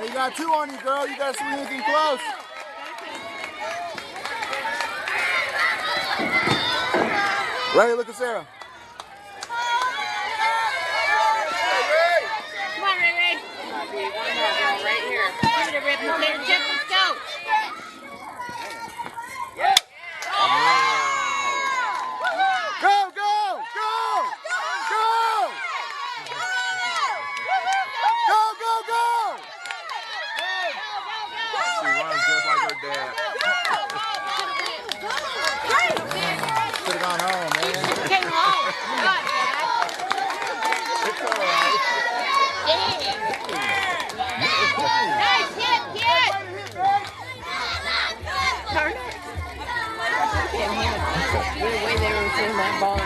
Hey, you got 2 on you, girl. You got to swing anything close. Right here, look at Sarah. Come on, Ray Ray. One more girl right here. Give it a rip. Okay, Jeff, let's go. Go, go, go! Go! Go, go, go! She runs just like her dad. Should have gone home, man. Came home. God, Dad. It's all right. Nice hit, kid. Turn it. We're way there and seeing that ball.